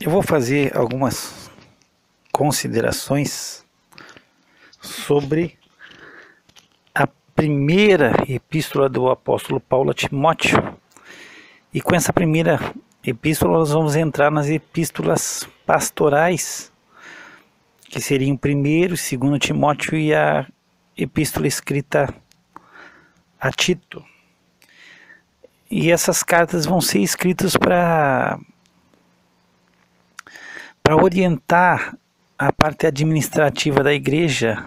Eu vou fazer algumas considerações sobre a primeira epístola do apóstolo Paulo a Timóteo. E com essa primeira epístola nós vamos entrar nas epístolas pastorais, que seriam 1º e 2º Timóteo e a epístola escrita a Tito. E essas cartas vão ser escritas para orientar a parte administrativa da igreja,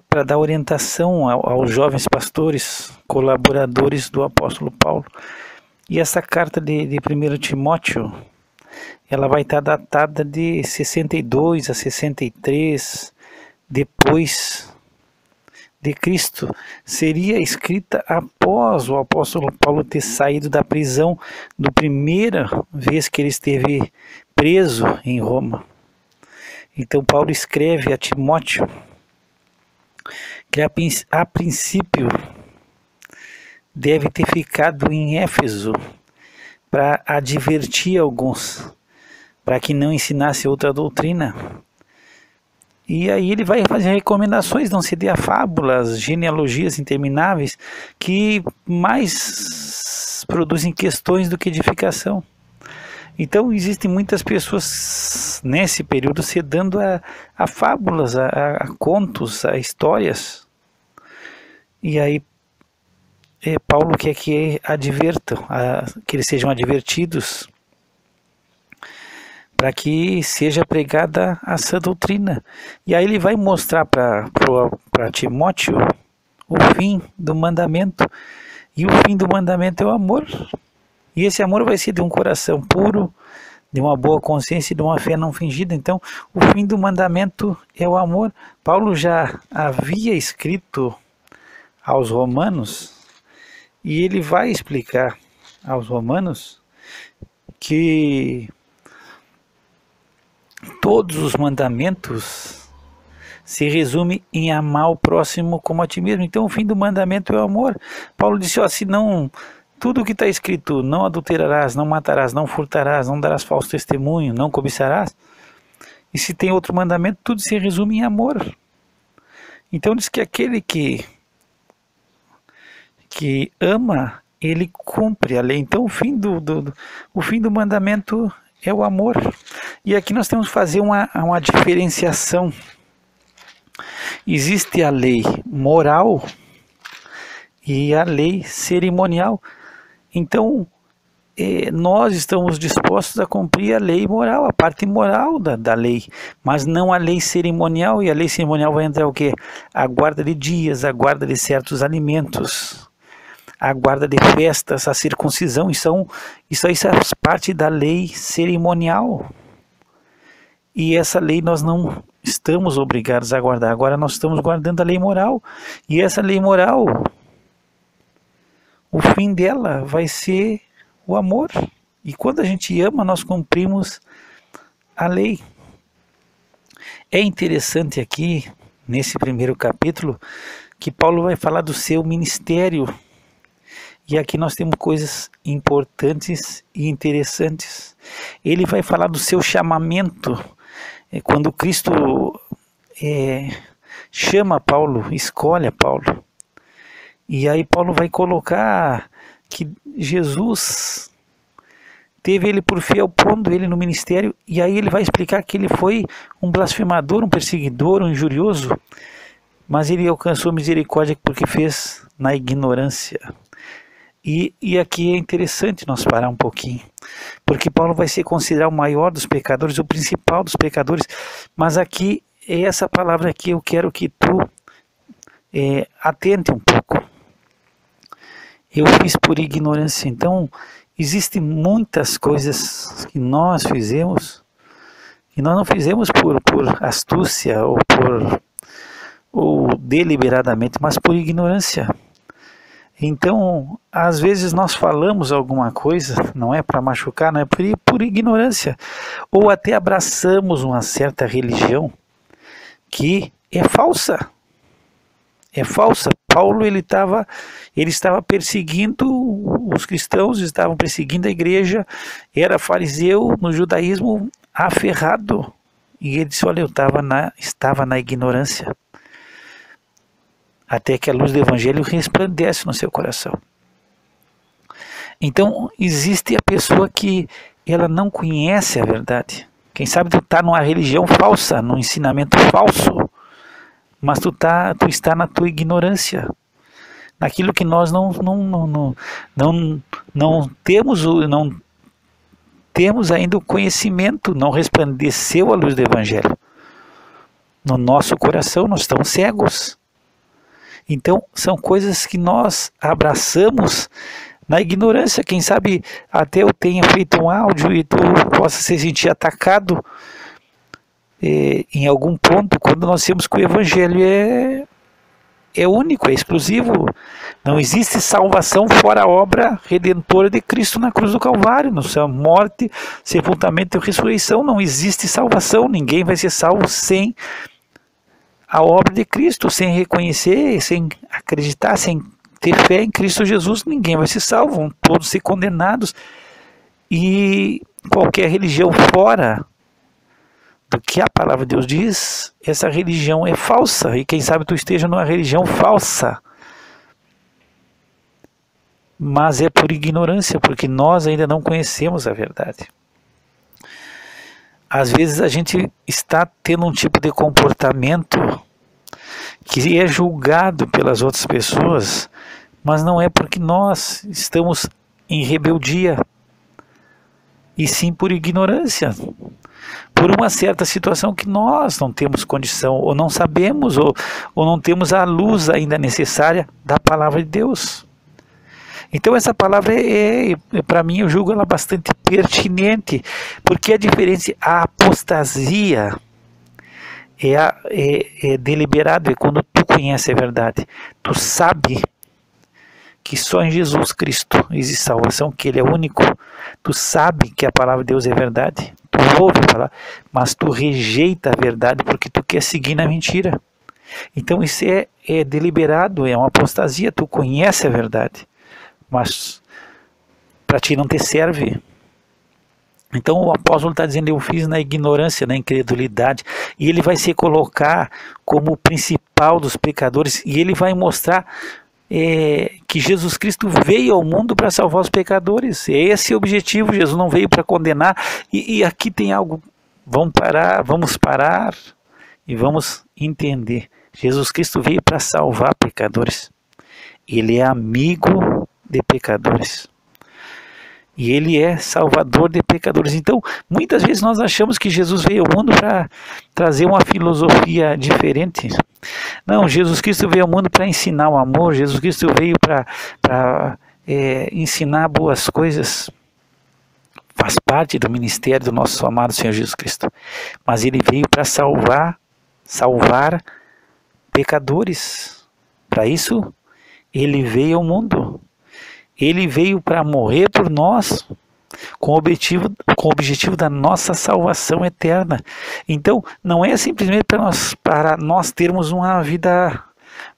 para dar orientação aos jovens pastores, colaboradores do apóstolo Paulo. E essa carta de 1 Timóteo, ela vai estar datada de 62 a 63 depois de Cristo. Seria escrita após o apóstolo Paulo ter saído da prisão, da primeira vez que ele esteve preso em Roma. Então Paulo escreve a Timóteo que a princípio deve ter ficado em Éfeso para advertir alguns, para que não ensinasse outra doutrina. E aí ele vai fazer recomendações, não se dê a fábulas, genealogias intermináveis, que mais produzem questões do que edificação. Então existem muitas pessoas nesse período se dando a fábulas, a contos, a histórias. E aí Paulo quer que advertam, que eles sejam advertidos, para que seja pregada a sã doutrina. E aí ele vai mostrar para Timóteo o fim do mandamento. E o fim do mandamento é o amor. E esse amor vai ser de um coração puro, de uma boa consciência e de uma fé não fingida. Então, o fim do mandamento é o amor. Paulo já havia escrito aos romanos, e ele vai explicar aos romanos que todos os mandamentos se resumem em amar o próximo como a ti mesmo. Então o fim do mandamento é o amor. Paulo disse, se não, tudo o que está escrito, não adulterarás, não matarás, não furtarás, não darás falso testemunho, não cobiçarás. E se tem outro mandamento, tudo se resume em amor. Então diz que aquele que ama, ele cumpre a lei. Então o fim do mandamento é o amor. E aqui nós temos que fazer uma diferenciação. Existe a lei moral e a lei cerimonial. Então, nós estamos dispostos a cumprir a lei moral, a parte moral da lei, mas não a lei cerimonial. E a lei cerimonial vai entrar o quê? A guarda de dias, a guarda de certos alimentos, a guarda de festas, a circuncisão. Isso aí faz parte da lei cerimonial. E essa lei nós não estamos obrigados a guardar. Agora nós estamos guardando a lei moral. E essa lei moral, o fim dela vai ser o amor. E quando a gente ama, nós cumprimos a lei. É interessante aqui, nesse primeiro capítulo, que Paulo vai falar do seu ministério. E aqui nós temos coisas importantes e interessantes. Ele vai falar do seu chamamento. Quando Cristo chama Paulo, escolhe Paulo. E aí Paulo vai colocar que Jesus teve ele por fiel, pondo ele no ministério. E aí ele vai explicar que ele foi um blasfemador, um perseguidor, um injurioso. Mas ele alcançou misericórdia porque fez na ignorância. E aqui é interessante nós parar um pouquinho, porque Paulo vai se considerar o maior dos pecadores, o principal dos pecadores, mas aqui, essa palavra aqui eu quero que tu atente um pouco. Eu fiz por ignorância. Então, existem muitas coisas que nós fizemos, e nós não fizemos por astúcia ou deliberadamente, mas por ignorância. Então, às vezes nós falamos alguma coisa, não é para machucar, não é por ignorância, ou até abraçamos uma certa religião que é falsa Paulo ele estava perseguindo os cristãos, estavam perseguindo a igreja, era fariseu no judaísmo aferrado. E ele disse, olha, eu estava na ignorância, até que a luz do evangelho resplandece no seu coração. Então, existe a pessoa que ela não conhece a verdade. Quem sabe tu está numa religião falsa, num ensinamento falso, mas tu está na tua ignorância, naquilo que nós não temos ainda o conhecimento, não resplandeceu a luz do evangelho. No nosso coração nós estamos cegos. Então, são coisas que nós abraçamos na ignorância. Quem sabe até eu tenha feito um áudio e tu possa se sentir atacado em algum ponto, quando nós temos que o evangelho é único, é exclusivo. Não existe salvação fora a obra redentora de Cristo na cruz do Calvário, na sua morte, sepultamento e ressurreição. Não existe salvação, ninguém vai ser salvo sem a obra de Cristo, sem reconhecer, sem acreditar, sem ter fé em Cristo Jesus. Ninguém vai ser salvo, vão todos ser condenados. E qualquer religião fora do que a palavra de Deus diz, essa religião é falsa. E quem sabe tu esteja numa religião falsa, mas é por ignorância, porque nós ainda não conhecemos a verdade. Às vezes a gente está tendo um tipo de comportamento que é julgado pelas outras pessoas, mas não é porque nós estamos em rebeldia, e sim por ignorância, por uma certa situação que nós não temos condição, ou não sabemos, ou não temos a luz ainda necessária da palavra de Deus. Então essa palavra para mim, eu julgo ela bastante pertinente, porque a diferença, a apostasia é deliberado, é quando tu conhece a verdade, tu sabe que só em Jesus Cristo existe salvação, que Ele é único, tu sabe que a palavra de Deus é verdade, tu ouve falar, mas tu rejeita a verdade porque tu quer seguir na mentira. Então isso é deliberado, é uma apostasia, tu conhece a verdade, mas para ti não te serve. Então o apóstolo está dizendo, eu fiz na ignorância, na incredulidade, e ele vai se colocar como o principal dos pecadores, e ele vai mostrar que Jesus Cristo veio ao mundo para salvar os pecadores. Esse é o objetivo. Jesus não veio para condenar. E aqui tem algo, vamos parar e vamos entender. Jesus Cristo veio para salvar pecadores. Ele é amigo de pecadores. E Ele é salvador de pecadores. Então, muitas vezes nós achamos que Jesus veio ao mundo para trazer uma filosofia diferente. Não, Jesus Cristo veio ao mundo para ensinar o amor. Jesus Cristo veio para ensinar boas coisas. Faz parte do ministério do nosso amado Senhor Jesus Cristo. Mas Ele veio para salvar pecadores. Para isso, Ele veio ao mundo. Ele veio para morrer por nós, com o objetivo da nossa salvação eterna. Então, não é simplesmente para nós termos uma vida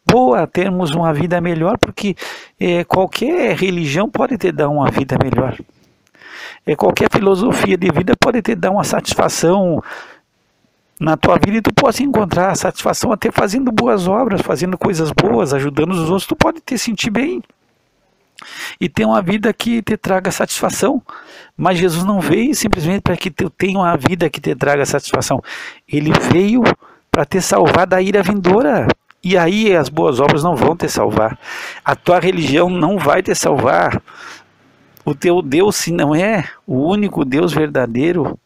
boa, termos uma vida melhor, porque qualquer religião pode te dar uma vida melhor. Qualquer filosofia de vida pode te dar uma satisfação na tua vida, e tu pode encontrar satisfação até fazendo boas obras, fazendo coisas boas, ajudando os outros. Tu pode te sentir bem e ter uma vida que te traga satisfação, mas Jesus não veio simplesmente para que tu tenha uma vida que te traga satisfação. Ele veio para te salvar da ira vindoura, e aí as boas obras não vão te salvar, a tua religião não vai te salvar, o teu Deus, se não é o único Deus verdadeiro,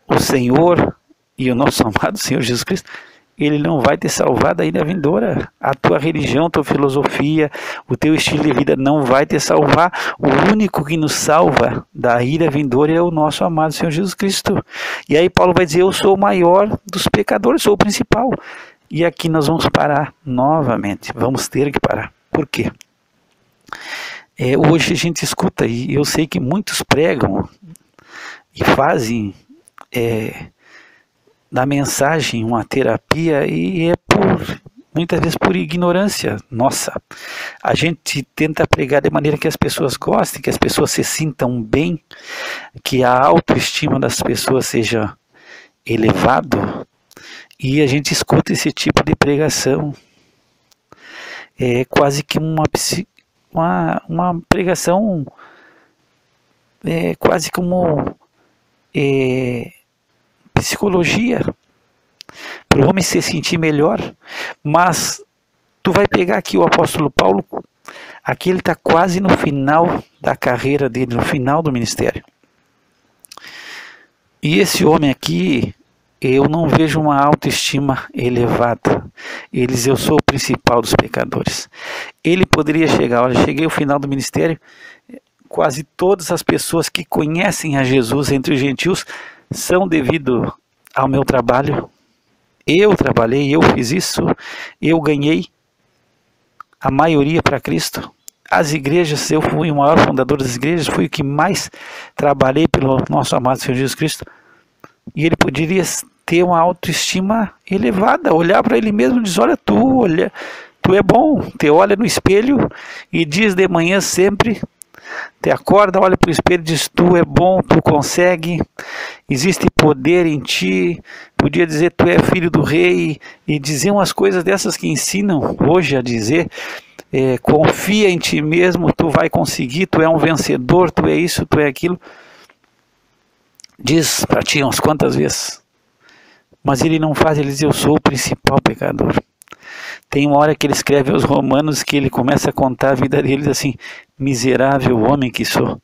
o Senhor e o nosso amado Senhor Jesus Cristo, Ele não vai te salvar da ira vindoura. A tua religião, a tua filosofia, o teu estilo de vida não vai te salvar. O único que nos salva da ira vindoura é o nosso amado Senhor Jesus Cristo. E aí Paulo vai dizer, eu sou o maior dos pecadores, sou o principal. E aqui nós vamos parar novamente, vamos ter que parar. Por quê? Hoje a gente escuta, e eu sei que muitos pregam e fazem da mensagem uma terapia, e é por muitas vezes por ignorância nossa. A gente tenta pregar de maneira que as pessoas gostem, que as pessoas se sintam bem, que a autoestima das pessoas seja elevado, e a gente escuta esse tipo de pregação. É quase que uma pregação, quase como psicologia, para o homem se sentir melhor. Mas tu vai pegar aqui o apóstolo Paulo, aqui ele está quase no final da carreira dele, no final do ministério. E esse homem aqui, eu não vejo uma autoestima elevada. Ele diz, eu sou o principal dos pecadores. Ele poderia chegar, olha, cheguei ao final do ministério, quase todas as pessoas que conhecem a Jesus entre os gentios são devido ao meu trabalho. Eu trabalhei, eu fiz isso, eu ganhei a maioria para Cristo. As igrejas, eu fui o maior fundador das igrejas, fui o que mais trabalhei pelo nosso amado Senhor Jesus Cristo. E ele poderia ter uma autoestima elevada, olhar para ele mesmo e dizer, olha, tu é bom, te olha no espelho e diz de manhã sempre, te acorda, olha para o espelho e diz, tu é bom, tu consegue, existe poder em ti. Podia dizer, tu é filho do rei, e dizer umas coisas dessas que ensinam hoje a dizer, confia em ti mesmo, tu vai conseguir, tu é um vencedor, tu é isso, tu é aquilo. Diz para ti umas quantas vezes, mas ele não faz, ele diz, eu sou o principal pecador. Tem uma hora que ele escreve aos Romanos que ele começa a contar a vida dele assim, miserável homem que sou,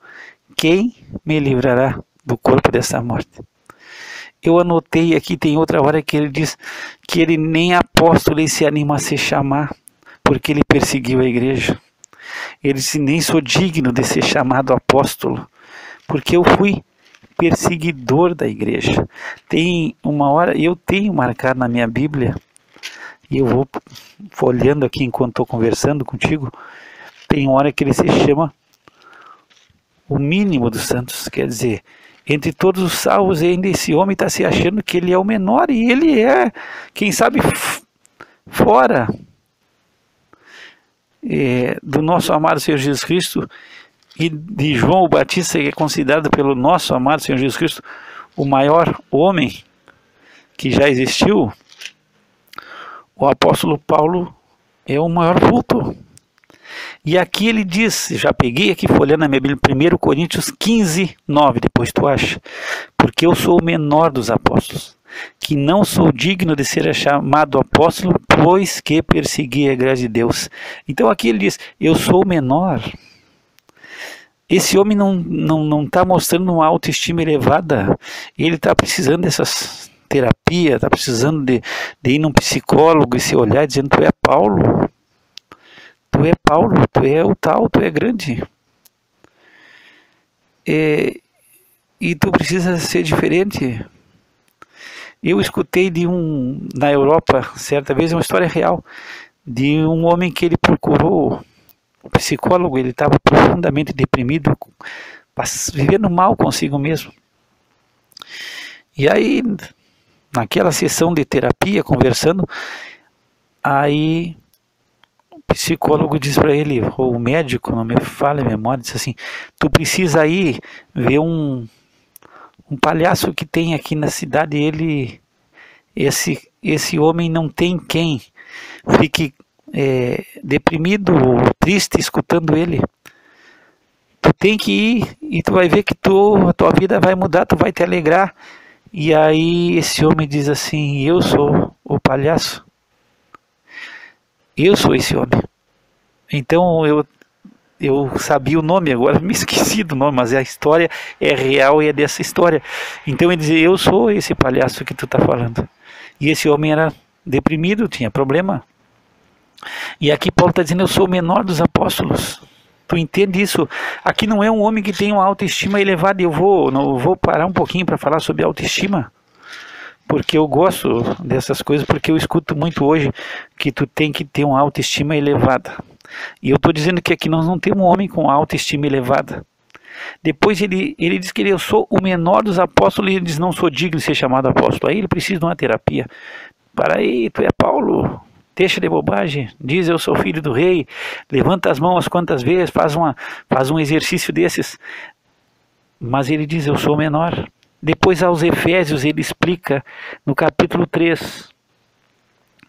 quem me livrará do corpo dessa morte? Eu anotei aqui, tem outra hora que ele diz que ele nem apóstolo ele se anima a se chamar, porque ele perseguiu a igreja. Ele disse, nem sou digno de ser chamado apóstolo, porque eu fui perseguidor da igreja. Tem uma hora, eu tenho marcado na minha Bíblia, e eu vou folheando aqui enquanto estou conversando contigo, tem uma hora que ele se chama o mínimo dos santos, quer dizer, entre todos os salvos, ainda esse homem está se achando que ele é o menor, e ele é, quem sabe, fora do nosso amado Senhor Jesus Cristo, e de João o Batista, que é considerado pelo nosso amado Senhor Jesus Cristo o maior homem que já existiu. O apóstolo Paulo é o maior vulto. E aqui ele diz, já peguei aqui folhando na minha Bíblia, 1 Coríntios 15, 9, depois tu acha, porque eu sou o menor dos apóstolos, que não sou digno de ser chamado apóstolo, pois que persegui a graça de Deus. Então aqui ele diz, eu sou o menor. Esse homem não está mostrando uma autoestima elevada, ele está precisando dessas terapia, está precisando de ir num psicólogo e se olhar dizendo, tu é Paulo, tu é o tal, tu é grande. E tu precisa ser diferente. Eu escutei na Europa, certa vez, uma história real, de um homem que ele procurou o psicólogo, ele estava profundamente deprimido, vivendo mal consigo mesmo. E aí, naquela sessão de terapia, conversando, aí o psicólogo diz para ele, ou o médico, não me falha a memória, disse assim, tu precisa ir ver um palhaço que tem aqui na cidade, esse homem não tem quem fique deprimido ou triste escutando ele. Tu tem que ir e tu vai ver que a tua vida vai mudar, tu vai te alegrar. E aí esse homem diz assim, eu sou o palhaço, eu sou esse homem. Então eu sabia o nome, agora me esqueci do nome, mas a história é real e é dessa história. Então ele dizia, eu sou esse palhaço que tu está falando. E esse homem era deprimido, tinha problema. E aqui Paulo está dizendo, eu sou o menor dos apóstolos. Tu entende isso? Aqui não é um homem que tem uma autoestima elevada. Eu vou parar um pouquinho para falar sobre autoestima, porque eu gosto dessas coisas, porque eu escuto muito hoje que tu tem que ter uma autoestima elevada. E eu estou dizendo que aqui nós não temos um homem com autoestima elevada. Depois ele diz que eu sou o menor dos apóstolos, e ele diz, não sou digno de ser chamado apóstolo. Aí ele precisa de uma terapia. Para aí, tu é Paulo, deixa de bobagem, diz eu sou filho do rei, levanta as mãos quantas vezes, faz um exercício desses. Mas ele diz eu sou menor. Depois aos Efésios ele explica no capítulo 3,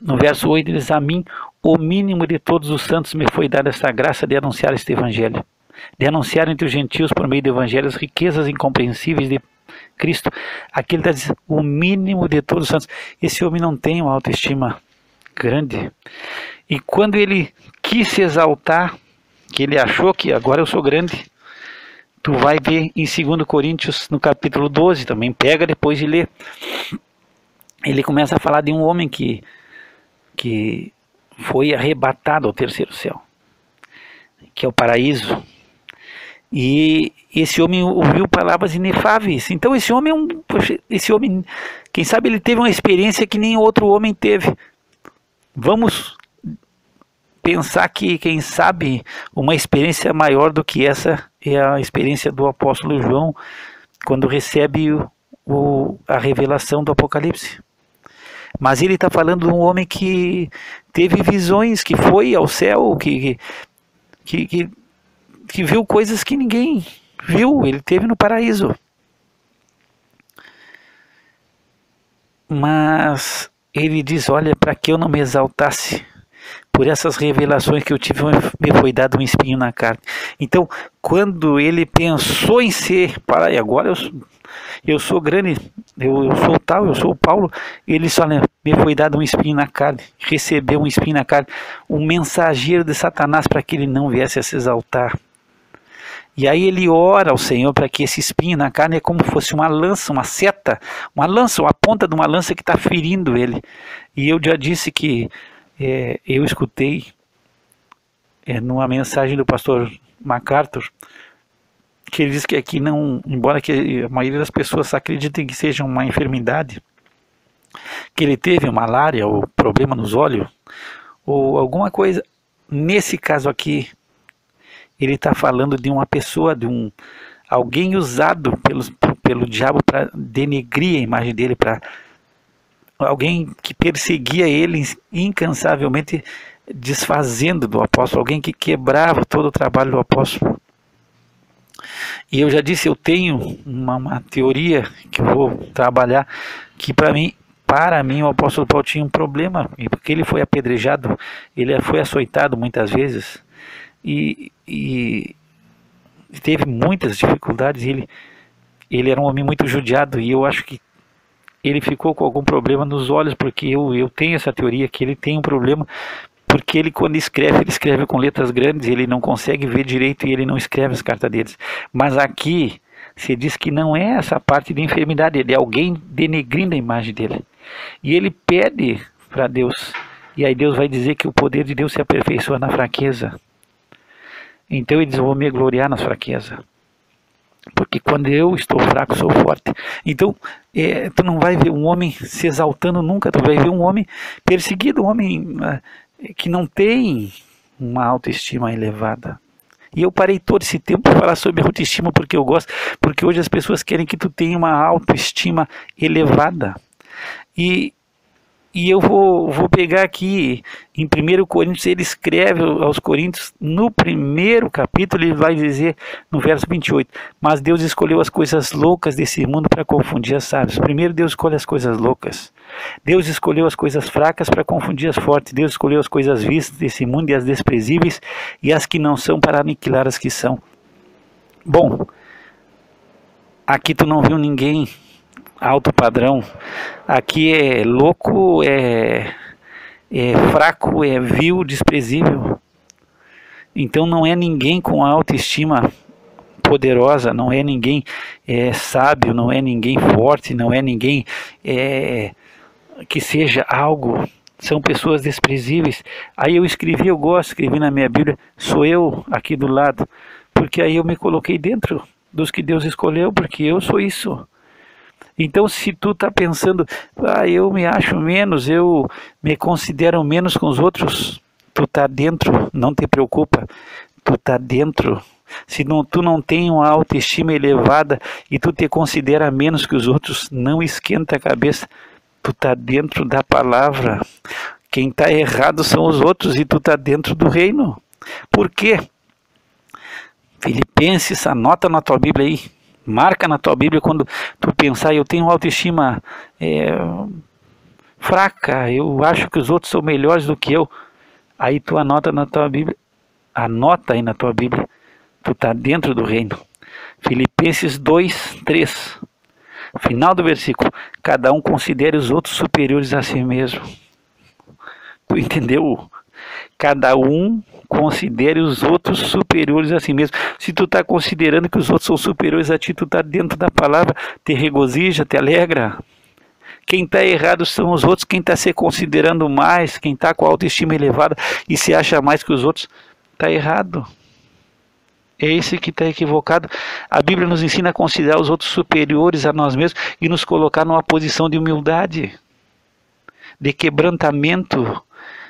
no verso 8, ele diz: a mim, o mínimo de todos os santos, me foi dada esta graça de anunciar este evangelho, de anunciar entre os gentios por meio do evangelho as riquezas incompreensíveis de Cristo. Aqui ele está dizendo o mínimo de todos os santos. Esse homem não tem uma autoestima grande. E quando ele quis se exaltar, que ele achou que agora eu sou grande, tu vai ver em 2 Coríntios, no capítulo 12, também pega depois de ler. Ele começa a falar de um homem que foi arrebatado ao terceiro céu, que é o paraíso. E esse homem ouviu palavras inefáveis. Então esse homem quem sabe ele teve uma experiência que nem outro homem teve. Vamos pensar que, quem sabe, uma experiência maior do que essa é a experiência do apóstolo João, quando recebe a revelação do Apocalipse. Mas ele está falando de um homem que teve visões, que foi ao céu, que viu coisas que ninguém viu, ele teve no paraíso. Mas ele diz, olha, para que eu não me exaltasse, por essas revelações que eu tive, me foi dado um espinho na carne. Então, quando ele pensou em ser, para agora eu sou grande, eu sou tal, eu sou Paulo, ele só me foi dado um espinho na carne, recebeu um espinho na carne, um mensageiro de Satanás para que ele não viesse a se exaltar. E aí ele ora ao Senhor para que esse espinho na carne é como fosse uma lança, uma seta, uma lança, uma ponta de uma lança que está ferindo ele. E eu já disse que eu escutei numa mensagem do pastor MacArthur, que ele diz que aqui não, embora que a maioria das pessoas acreditem que seja uma enfermidade, que ele teve malária ou problema nos olhos, ou alguma coisa, nesse caso aqui, ele está falando de uma pessoa, alguém usado pelo diabo para denegrir a imagem dele, para alguém que perseguia ele incansavelmente, desfazendo do apóstolo, alguém que quebrava todo o trabalho do apóstolo. E eu já disse, eu tenho uma teoria que eu vou trabalhar, que para mim o apóstolo Paulo tinha um problema, porque ele foi apedrejado, ele foi açoitado muitas vezes, e teve muitas dificuldades. Ele era um homem muito judiado, e eu acho que ele ficou com algum problema nos olhos, porque eu tenho essa teoria que ele tem um problema, porque ele, quando escreve, ele escreve com letras grandes, ele não consegue ver direito e ele não escreve as cartas deles. Mas aqui se diz que não é essa parte de enfermidade, ele é alguém denegrindo a imagem dele. E ele pede para Deus, e aí Deus vai dizer que o poder de Deus se aperfeiçoa na fraqueza. Então ele diz, eu vou me gloriar nas fraquezas, porque quando eu estou fraco, sou forte. Então, tu não vai ver um homem se exaltando nunca, tu vai ver um homem perseguido, um homem que não tem uma autoestima elevada. E eu parei todo esse tempo para falar sobre autoestima porque eu gosto, porque hoje as pessoas querem que tu tenha uma autoestima elevada. E eu vou pegar aqui em 1 Coríntios, ele escreve aos Coríntios, no primeiro capítulo, ele vai dizer no verso 28, mas Deus escolheu as coisas loucas desse mundo para confundir as sábios. Primeiro Deus escolhe as coisas loucas. Deus escolheu as coisas fracas para confundir as fortes. Deus escolheu as coisas vistas desse mundo e as desprezíveis e as que não são para aniquilar as que são. Bom, aqui tu não viu ninguém alto padrão. Aqui é louco, é fraco, é vil, desprezível. Então não é ninguém com autoestima poderosa, não é ninguém sábio, não é ninguém forte, não é ninguém que seja algo. São pessoas desprezíveis. Aí eu escrevi na minha Bíblia, sou eu aqui do lado, porque aí eu me coloquei dentro dos que Deus escolheu, porque eu sou isso. Então, se tu está pensando, eu me acho menos, eu me considero menos com os outros, tu está dentro, não te preocupa, tu está dentro. Se tu não tem uma autoestima elevada e tu te considera menos que os outros, não esquenta a cabeça, tu está dentro da palavra. Quem está errado são os outros e tu está dentro do reino. Por quê? Filipenses, anota na tua Bíblia aí. Marca na tua Bíblia quando tu pensar, eu tenho autoestima fraca, eu acho que os outros são melhores do que eu. Aí tu anota na tua Bíblia, anota aí na tua Bíblia, tu está dentro do reino. Filipenses 2:3, final do versículo, cada um considere os outros superiores a si mesmo. Tu entendeu? Cada um considere os outros superiores a si mesmo. Se tu está considerando que os outros são superiores a ti, tu está dentro da palavra, te regozija, te alegra. Quem está errado são os outros, quem está se considerando mais, quem está com a autoestima elevada e se acha mais que os outros, está errado. É esse que está equivocado. A Bíblia nos ensina a considerar os outros superiores a nós mesmos e nos colocar numa posição de humildade, de quebrantamento,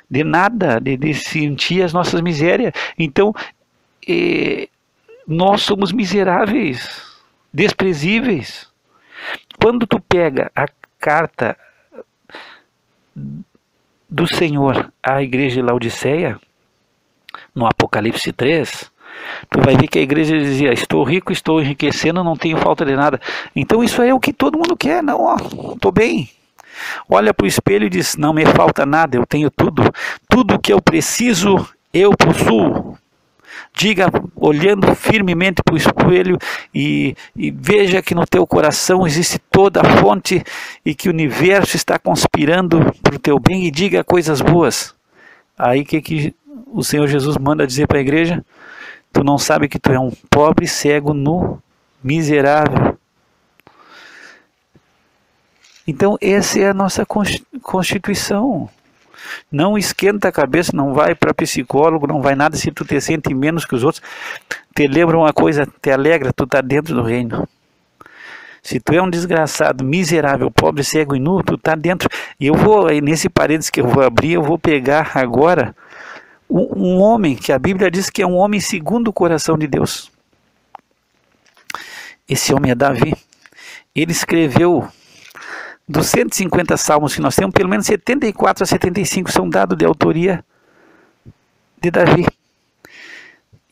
de nada, de sentir as nossas misérias. Então, nós somos miseráveis, desprezíveis. Quando tu pega a carta do Senhor à igreja de Laodiceia, no Apocalipse 3, tu vai ver que a igreja dizia, estou rico, estou enriquecendo, não tenho falta de nada. Então isso é o que todo mundo quer, não, ó, estou bem. Olha para o espelho e diz, não me falta nada, eu tenho tudo. Tudo que eu preciso, eu possuo. Diga, olhando firmemente para o espelho e veja que no teu coração existe toda a fonte e que o universo está conspirando para o teu bem e diga coisas boas. Aí que o Senhor Jesus manda dizer para a igreja? Tu não sabe que tu é um pobre, cego, nu, miserável. Então essa é a nossa constituição. Não esquenta a cabeça, não vai para psicólogo, não vai nada se tu te sente menos que os outros. Te lembra uma coisa, te alegra, tu está dentro do reino. Se tu é um desgraçado, miserável, pobre, cego e nu, tu está dentro. E eu vou, nesse parênteses que eu vou abrir, eu vou pegar agora um homem, que a Bíblia diz que é um homem segundo o coração de Deus. Esse homem é Davi. Ele escreveu dos 150 salmos que nós temos, pelo menos 74 a 75 são dados de autoria de Davi.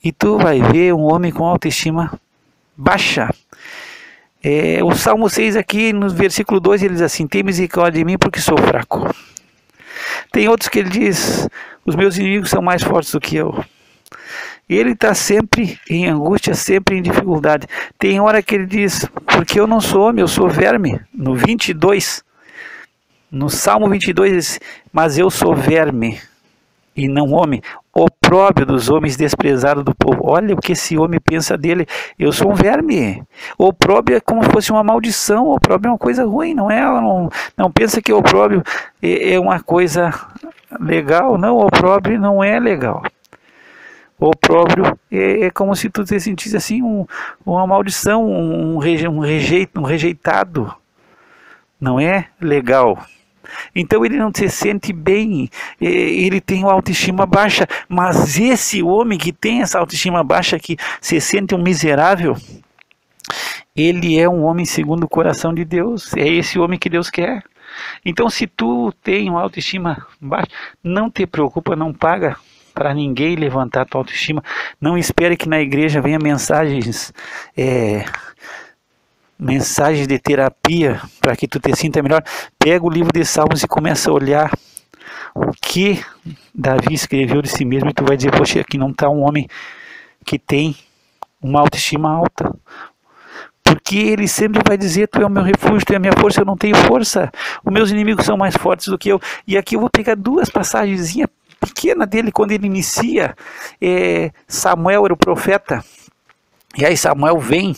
E tu vai ver um homem com autoestima baixa. O Salmo 6 aqui, no versículo 2, ele diz assim, tem misericórdia de mim porque sou fraco. Tem outros que ele diz, os meus inimigos são mais fortes do que eu. Ele está sempre em angústia, sempre em dificuldade. Tem hora que ele diz, porque eu não sou homem, eu sou verme. No 22, no Salmo 22, ele diz, mas eu sou verme e não homem, opróbrio dos homens, desprezado do povo. Olha o que esse homem pensa dele, eu sou um verme. Opróbrio é como se fosse uma maldição, opróbrio é uma coisa ruim, não é? Não pensa que opróbrio é uma coisa legal, não, opróbrio não é legal. Opróbrio é como se tu te sentisse assim uma maldição, um rejeitado. Não é legal. Então ele não se sente bem, ele tem uma autoestima baixa. Mas esse homem que tem essa autoestima baixa, que se sente um miserável, ele é um homem segundo o coração de Deus. É esse homem que Deus quer. Então se tu tem uma autoestima baixa, não te preocupa, não paga para ninguém levantar a tua autoestima. Não espere que na igreja venha mensagens de terapia para que tu te sinta melhor. Pega o livro de Salmos e começa a olhar o que Davi escreveu de si mesmo e tu vai dizer, poxa, aqui não está um homem que tem uma autoestima alta. Porque ele sempre vai dizer, tu é o meu refúgio, tu é a minha força, eu não tenho força. Os meus inimigos são mais fortes do que eu. E aqui eu vou pegar duas passagenzinhas pequena dele, quando ele inicia. Samuel era o profeta, e aí Samuel vem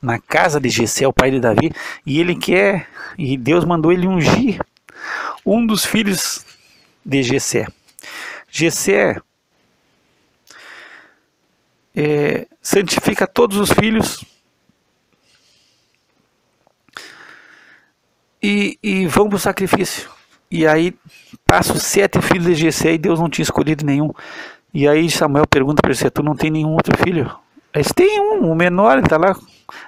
na casa de Jessé, o pai de Davi, e ele quer, e Deus mandou ele ungir um dos filhos de Jessé. Jessé santifica todos os filhos e vão para o sacrifício. E aí passa os 7 filhos de Jessé e Deus não tinha escolhido nenhum. E aí Samuel pergunta para Jessé, tu não tem nenhum outro filho? Eles têm o menor, ele está lá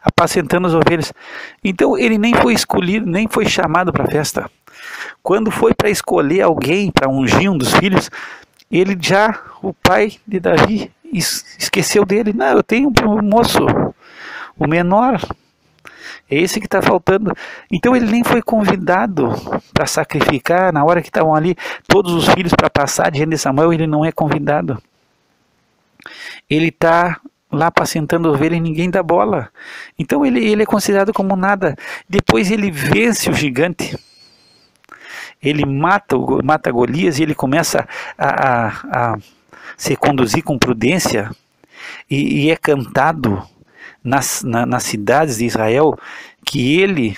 apacentando as ovelhas. Então ele nem foi escolhido, nem foi chamado para a festa. Quando foi para escolher alguém para ungir um dos filhos, o pai de Davi, esqueceu dele. Não, eu tenho um moço, o menor, é esse que está faltando. Então ele nem foi convidado para sacrificar. Na hora que estavam ali todos os filhos para passar diante de Samuel, ele não é convidado. Ele está lá apacentando ovelha e ninguém dá bola. Então ele é considerado como nada. Depois ele vence o gigante. Ele mata Golias e ele começa a se conduzir com prudência. E é cantado nas cidades de Israel que ele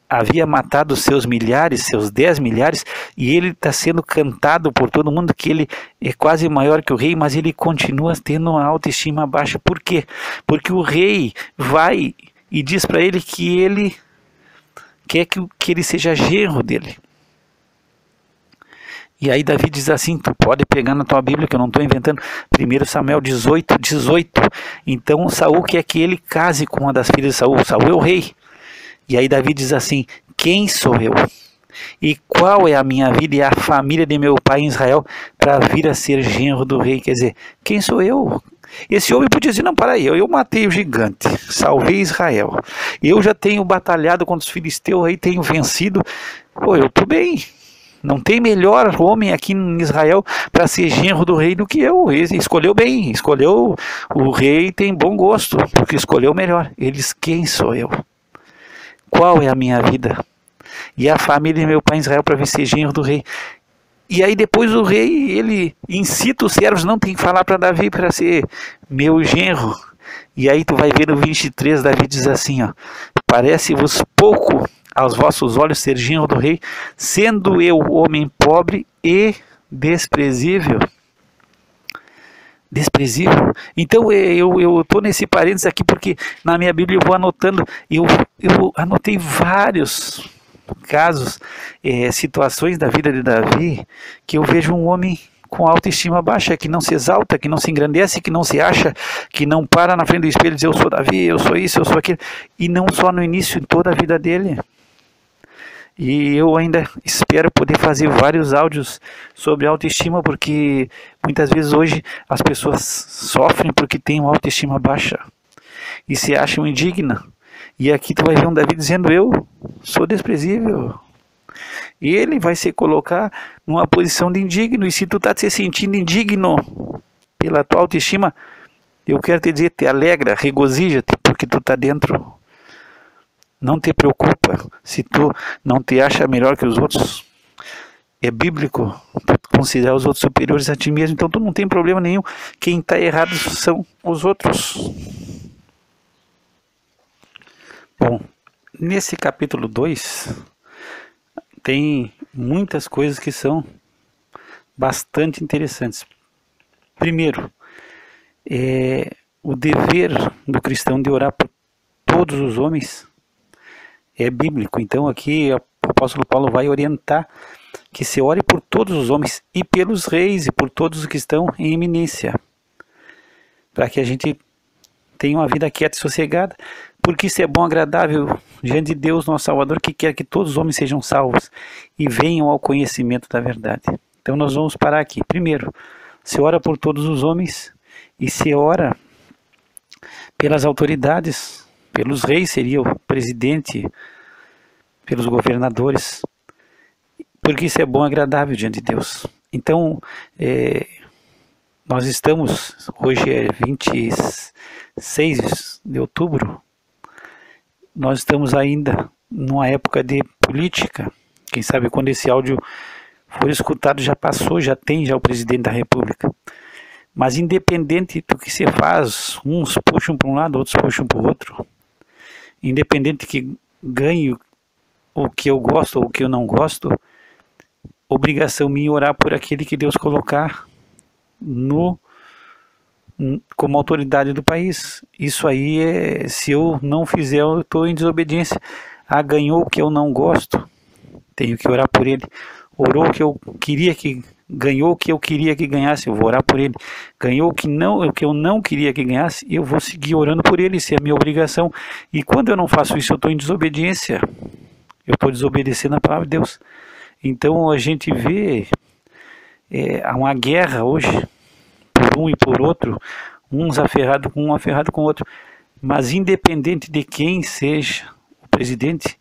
havia matado seus 10 milhares, e ele está sendo cantado por todo mundo que ele é quase maior que o rei, mas ele continua tendo uma autoestima baixa. Por quê? Porque o rei vai e diz para ele que ele quer que ele seja genro dele. E aí Davi diz assim, tu pode pegar na tua Bíblia que eu não estou inventando, 1 Samuel 18. Então Saul quer que ele case com uma das filhas de Saul. Saul é o rei. E aí Davi diz assim, quem sou eu? E qual é a minha vida e a família de meu pai em Israel para vir a ser genro do rei? Quer dizer, quem sou eu? Esse homem podia dizer, não, para aí, eu matei o gigante, salvei Israel. Eu já tenho batalhado contra os filisteus aí, tenho vencido. Pô, eu estou bem. Não tem melhor homem aqui em Israel para ser genro do rei do que eu. Ele escolheu bem, escolheu o rei, tem bom gosto, porque escolheu o melhor. Ele diz, quem sou eu? Qual é a minha vida? E a família de meu pai em Israel para vir ser genro do rei. E aí depois o rei, ele incita os servos, não tem que falar para Davi para ser meu genro. E aí tu vai ver no 23, Davi diz assim, ó, parece-vos pouco aos vossos olhos ser genro do rei, sendo eu homem pobre e desprezível. Desprezível. Então eu estou nesse parênteses aqui porque na minha Bíblia eu vou anotando, eu anotei vários casos, situações da vida de Davi, que eu vejo um homem com autoestima baixa, que não se exalta, que não se engrandece, que não se acha, que não para na frente do espelho e diz eu sou Davi, eu sou isso, eu sou aquilo, e não só no início, em toda a vida dele. E eu ainda espero poder fazer vários áudios sobre autoestima, porque muitas vezes hoje as pessoas sofrem porque têm uma autoestima baixa e se acham indignas. E aqui tu vai ver um Davi dizendo, eu sou desprezível. E ele vai se colocar numa posição de indigno. E se tu está se sentindo indigno pela tua autoestima, eu quero te dizer, te alegra, regozija-te, porque tu está dentro. Não te preocupa se tu não te acha melhor que os outros. É bíblico considerar os outros superiores a ti mesmo. Então tu não tem problema nenhum. Quem está errado são os outros. Bom, nesse capítulo 2, tem muitas coisas que são bastante interessantes. Primeiro, o dever do cristão de orar por todos os homens é bíblico. Então aqui o apóstolo Paulo vai orientar que se ore por todos os homens e pelos reis e por todos os que estão em eminência, para que a gente tenha uma vida quieta e sossegada, porque isso é bom, agradável diante de Deus, nosso Salvador, que quer que todos os homens sejam salvos e venham ao conhecimento da verdade. Então nós vamos parar aqui. Primeiro, se ora por todos os homens e se ora pelas autoridades, pelos reis, seria o presidente, pelos governadores, porque isso é bom, agradável diante de Deus. Então, nós estamos, hoje é 26 de outubro, nós estamos ainda numa época de política. Quem sabe quando esse áudio for escutado já passou, já o presidente da República. Mas independente do que se faz, uns puxam para um lado, outros puxam para o outro. Independente que ganhe o que eu gosto ou o que eu não gosto, obrigação minha orar por aquele que Deus colocar como autoridade do país. Isso aí se eu não fizer, eu estou em desobediência. Ganhou o que eu não gosto, tenho que orar por ele. Orou o que eu queria que ganhou, o que eu queria que ganhasse, eu vou orar por ele. Ganhou o que eu não queria que ganhasse, eu vou seguir orando por ele, isso é a minha obrigação. E quando eu não faço isso, eu estou em desobediência. Eu estou desobedecendo a palavra de Deus. Então a gente vê há uma guerra hoje, por um e por outro, uns aferrados com um, aferrado com o outro. Mas independente de quem seja o presidente,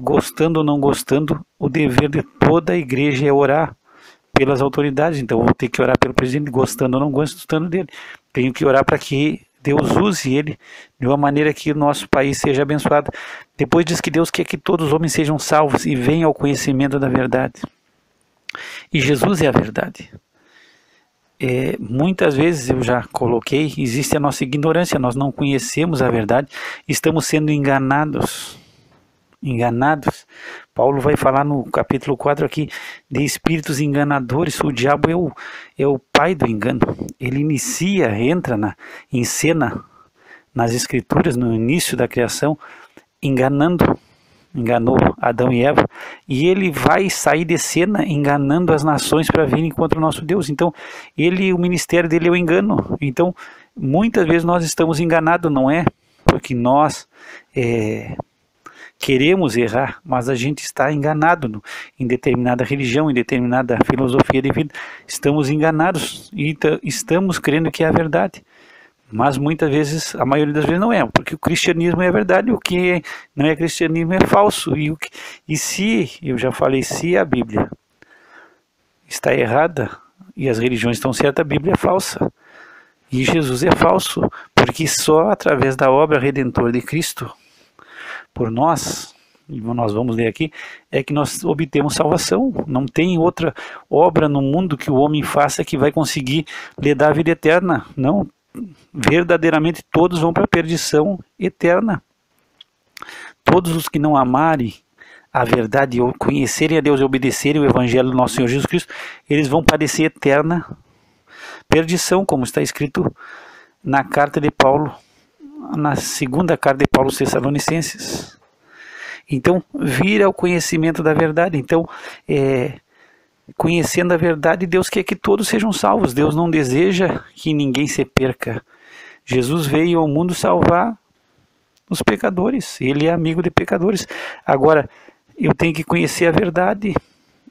gostando ou não gostando, o dever de toda a igreja é orar pelas autoridades. Então eu vou ter que orar pelo presidente, gostando ou não gostando dele. Tenho que orar para que Deus use ele de uma maneira que o nosso país seja abençoado. Depois diz que Deus quer que todos os homens sejam salvos e venham ao conhecimento da verdade. E Jesus é a verdade. Muitas vezes eu já coloquei, existe a nossa ignorância, nós não conhecemos a verdade, estamos sendo enganados. Paulo vai falar no capítulo 4 aqui de espíritos enganadores. O diabo é o pai do engano. Ele entra em cena nas escrituras, no início da criação, enganou Adão e Eva, e ele vai sair de cena enganando as nações para virem contra o nosso Deus. Então, o ministério dele é o engano. Então, muitas vezes nós estamos enganados, não é porque nós queremos errar, mas a gente está enganado em determinada religião, em determinada filosofia de vida. Estamos enganados e estamos crendo que é a verdade. Mas muitas vezes, a maioria das vezes não é, porque o cristianismo é a verdade, o que não é cristianismo é falso. E se, eu já falei, se a Bíblia está errada e as religiões estão certas, a Bíblia é falsa. E Jesus é falso, porque só através da obra redentora de Cristo, por nós, e nós vamos ler aqui, é que nós obtemos salvação. Não tem outra obra no mundo que o homem faça que vai conseguir lhe dar a vida eterna. Não, verdadeiramente todos vão para a perdição eterna. Todos os que não amarem a verdade, ou conhecerem a Deus e obedecerem o Evangelho do nosso Senhor Jesus Cristo, eles vão padecer eterna perdição, como está escrito na carta de Paulo, na segunda carta de Paulo aos Tessalonicenses. Então, vir ao conhecimento da verdade. Então, conhecendo a verdade, Deus quer que todos sejam salvos. Deus não deseja que ninguém se perca. Jesus veio ao mundo salvar os pecadores. Ele é amigo de pecadores. Agora, eu tenho que conhecer a verdade.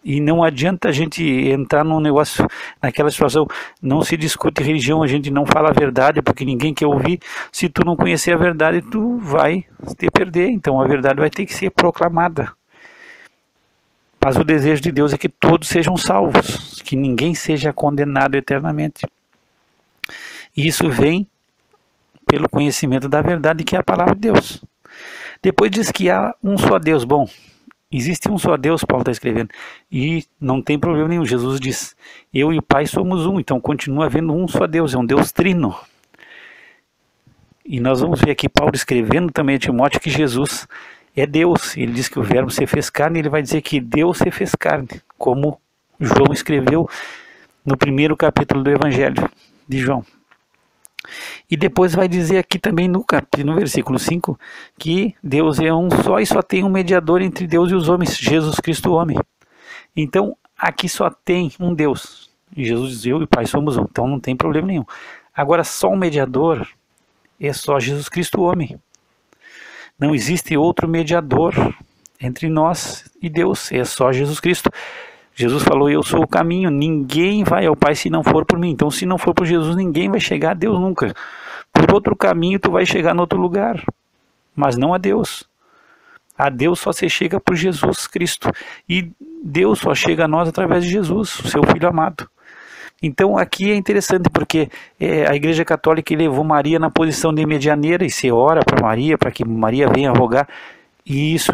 E não adianta a gente entrar num negócio, naquela situação, não se discute religião, a gente não fala a verdade, porque ninguém quer ouvir. Se tu não conhecer a verdade, tu vai te perder. Então a verdade vai ter que ser proclamada. Mas o desejo de Deus é que todos sejam salvos, que ninguém seja condenado eternamente. E isso vem pelo conhecimento da verdade, que é a palavra de Deus. Depois diz que há um só Deus. Bom, existe um só Deus, Paulo está escrevendo, e não tem problema nenhum. Jesus diz, eu e o Pai somos um, então continua havendo um só Deus, é um Deus trino. E nós vamos ver aqui Paulo escrevendo também a Timóteo que Jesus é Deus. Ele diz que o verbo se fez carne, e ele vai dizer que Deus se fez carne, como João escreveu no primeiro capítulo do Evangelho de João. E depois vai dizer aqui também no versículo 5, que Deus é um só e só tem um mediador entre Deus e os homens, Jesus Cristo, o homem. Então, aqui só tem um Deus. E Jesus diz, eu e o Pai somos um, então não tem problema nenhum. Agora, só um mediador é só Jesus Cristo, o homem. Não existe outro mediador entre nós e Deus, é só Jesus Cristo. Jesus falou, eu sou o caminho, ninguém vai ao Pai se não for por mim. Então, se não for por Jesus, ninguém vai chegar a Deus nunca. Por outro caminho, tu vai chegar em outro lugar, mas não a Deus. A Deus só se chega por Jesus Cristo. E Deus só chega a nós através de Jesus, o seu Filho amado. Então, aqui é interessante, porque a Igreja Católica elevou Maria na posição de medianeira, e se ora para Maria, para que Maria venha rogar. E isso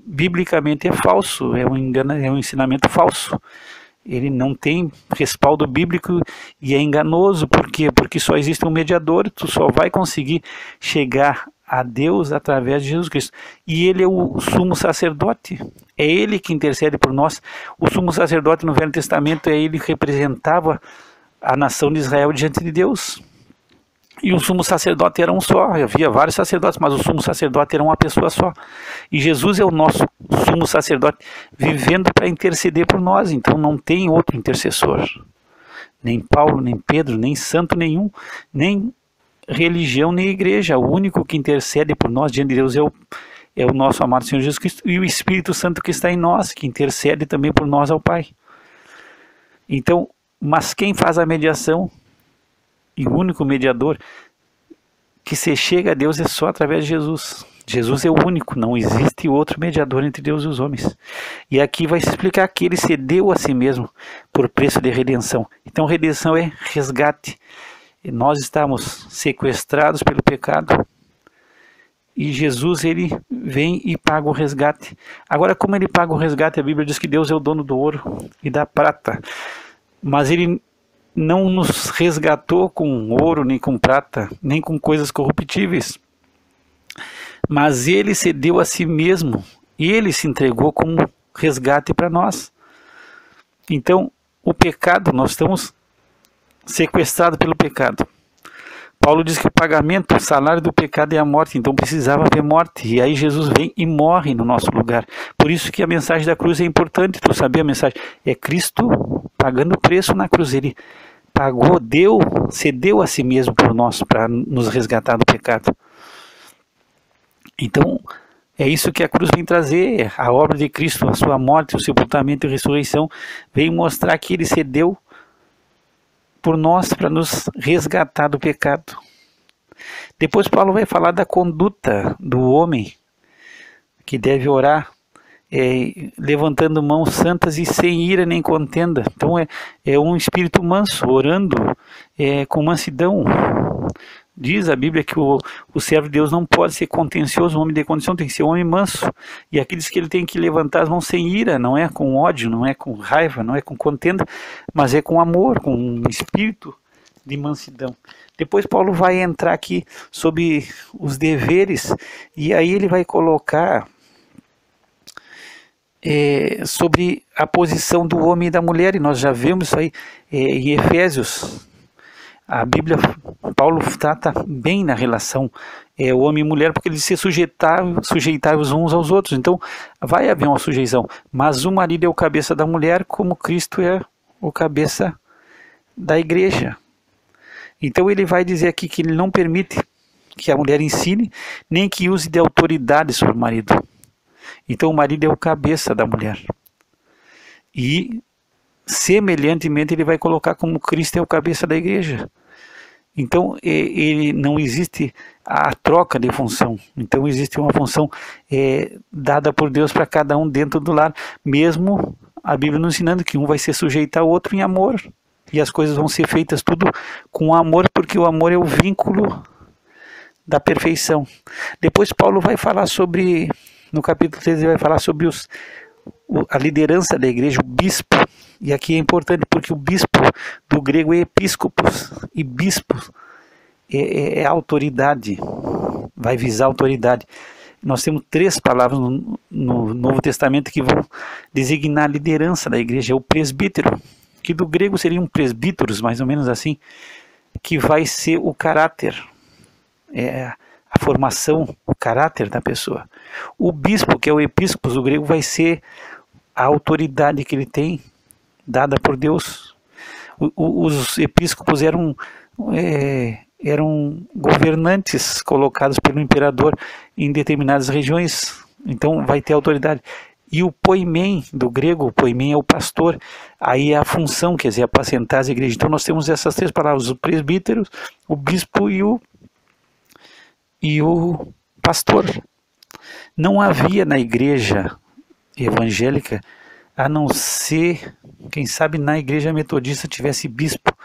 biblicamente é falso, é um ensinamento falso. Ele não tem respaldo bíblico e é enganoso. Por quê? Porque só existe um mediador, tu só vai conseguir chegar a Deus através de Jesus Cristo. E ele é o sumo sacerdote, é ele que intercede por nós. O sumo sacerdote no Velho Testamento é ele que representava a nação de Israel diante de Deus. E o sumo sacerdote era um só, havia vários sacerdotes, mas o sumo sacerdote era uma pessoa só. E Jesus é o nosso sumo sacerdote, vivendo para interceder por nós. Então não tem outro intercessor. Nem Paulo, nem Pedro, nem santo nenhum, nem religião, nem igreja. O único que intercede por nós diante de Deus é o nosso amado Senhor Jesus Cristo e o Espírito Santo que está em nós, que intercede também por nós ao Pai. Então, mas quem faz a mediação, e o único mediador que se chega a Deus é só através de Jesus. Jesus é o único, não existe outro mediador entre Deus e os homens. E aqui vai se explicar que ele se deu a si mesmo por preço de redenção. Então redenção é resgate. E nós estamos sequestrados pelo pecado e Jesus ele vem e paga o resgate. Agora, como ele paga o resgate? A Bíblia diz que Deus é o dono do ouro e da prata, mas ele não nos resgatou com ouro, nem com prata, nem com coisas corruptíveis, mas ele se deu a si mesmo, ele se entregou como resgate para nós. Então, o pecado, nós estamos sequestrados pelo pecado. Paulo diz que o pagamento, o salário do pecado é a morte, então precisava haver morte, e aí Jesus vem e morre no nosso lugar. Por isso que a mensagem da cruz é importante, tu saber a mensagem, é Cristo pagando o preço na cruz, ele pagou, cedeu a si mesmo por nós, para nos resgatar do pecado. Então, é isso que a cruz vem trazer, a obra de Cristo, a sua morte, o sepultamento e a ressurreição, vem mostrar que ele cedeu por nós para nos resgatar do pecado. Depois Paulo vai falar da conduta do homem, que deve orar, levantando mãos santas e sem ira nem contenda. Então é um espírito manso, orando com mansidão. Diz a Bíblia que o servo de Deus não pode ser contencioso, o homem de condição tem que ser um homem manso. E aqui diz que ele tem que levantar as mãos sem ira, não é com ódio, não é com raiva, não é com contenda, mas é com amor, com um espírito de mansidão. Depois Paulo vai entrar aqui sobre os deveres, e aí ele vai colocar sobre a posição do homem e da mulher, e nós já vemos isso aí em Efésios. A Bíblia, Paulo trata bem na relação o homem e mulher, porque ele diz se sujeitar uns aos outros. Então vai haver uma sujeição, mas o marido é o cabeça da mulher, como Cristo é o cabeça da igreja. Então ele vai dizer aqui que ele não permite que a mulher ensine, nem que use de autoridade sobre o marido. Então o marido é o cabeça da mulher. E semelhantemente ele vai colocar como Cristo é o cabeça da igreja. Então ele não existe a troca de função. Então existe uma função dada por Deus para cada um dentro do lar. Mesmo a Bíblia nos ensinando que um vai se sujeitar ao outro em amor. E as coisas vão ser feitas tudo com amor, porque o amor é o vínculo da perfeição. Depois Paulo vai falar sobre, no capítulo 13, ele vai falar sobre a liderança da igreja, o bispo. E aqui é importante porque o bispo do grego é episcopos, e bispo é autoridade, vai visar autoridade. Nós temos 3 palavras no Novo Testamento que vão designar a liderança da igreja. É o presbítero, que do grego seria um presbíteros, mais ou menos assim, que vai ser o caráter, a formação, o caráter da pessoa. O bispo, que é o episcopos do grego, vai ser a autoridade que ele tem, dada por Deus. Os episcopos eram governantes colocados pelo imperador em determinadas regiões, então vai ter autoridade. E o poimen, do grego, o poimen é o pastor, aí é a função, quer dizer, apacentar as igrejas. Então nós temos essas 3 palavras, o presbítero, o bispo e o pastor. Não havia na igreja evangélica, a não ser, quem sabe na igreja metodista tivesse bispo,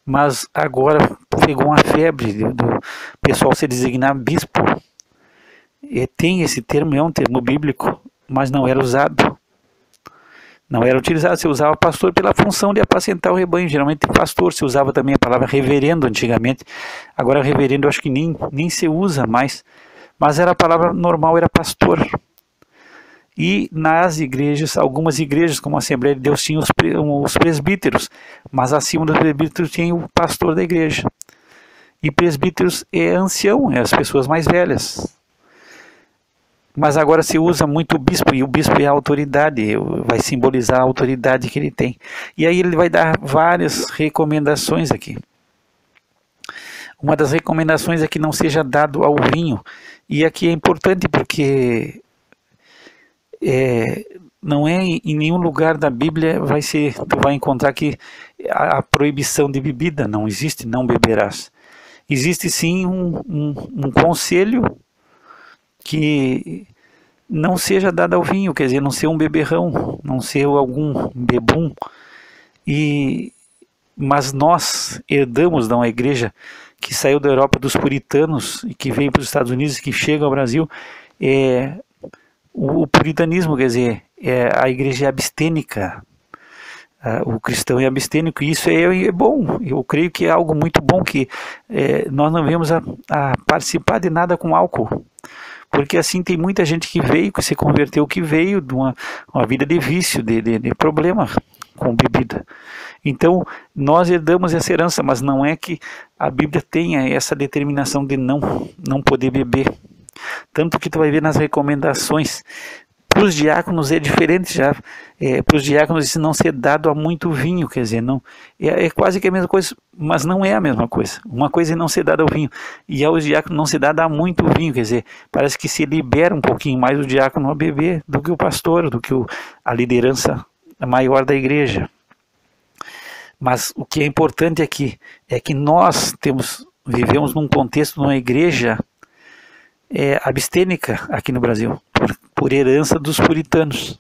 mas agora pegou uma febre do pessoal se designar bispo. Tem esse termo, é um termo bíblico, mas não era usado, não era utilizado. Se usava pastor pela função de apacentar o rebanho, geralmente pastor. Se usava também a palavra reverendo antigamente, agora reverendo eu acho que nem se usa mais, mas era a palavra normal, era pastor. E nas igrejas, algumas igrejas como a Assembleia de Deus tinham os presbíteros, mas acima dos presbíteros tinha o pastor da igreja. E presbíteros é ancião, é as pessoas mais velhas. Mas agora se usa muito o bispo, e o bispo é a autoridade, vai simbolizar a autoridade que ele tem. E aí ele vai dar várias recomendações aqui. Uma das recomendações é que não seja dado ao vinho, E aqui é importante porque não é em nenhum lugar da Bíblia tu vai encontrar que a proibição de bebida, não existe, não beberás. Existe sim um conselho que não seja dado ao vinho, quer dizer, não ser um beberrão, não ser algum bebum. Mas nós herdamos de uma igreja que saiu da Europa dos puritanos e que veio para os Estados Unidos e que chega ao Brasil, o puritanismo, quer dizer, a igreja é abstênica, o cristão é abstênico, e isso é bom. Eu creio que é algo muito bom, que nós não vemos a participar de nada com álcool, porque assim tem muita gente que veio, que se converteu, que veio de uma vida de vício, de problema com bebida. Então nós herdamos essa herança, mas não é que a Bíblia tenha essa determinação de não poder beber. Tanto que tu vai ver nas recomendações, para os diáconos é diferente já. Para os diáconos isso não ser dado a muito vinho, quer dizer, não, é quase que a mesma coisa, mas não é a mesma coisa. Uma coisa é não ser dado ao vinho, e aos diáconos não ser dado a muito vinho, quer dizer, parece que se libera um pouquinho mais o diácono a beber do que o pastor, do que a liderança maior da igreja. Mas o que é importante aqui é que nós vivemos num contexto, numa igreja abstênica aqui no Brasil, por herança dos puritanos.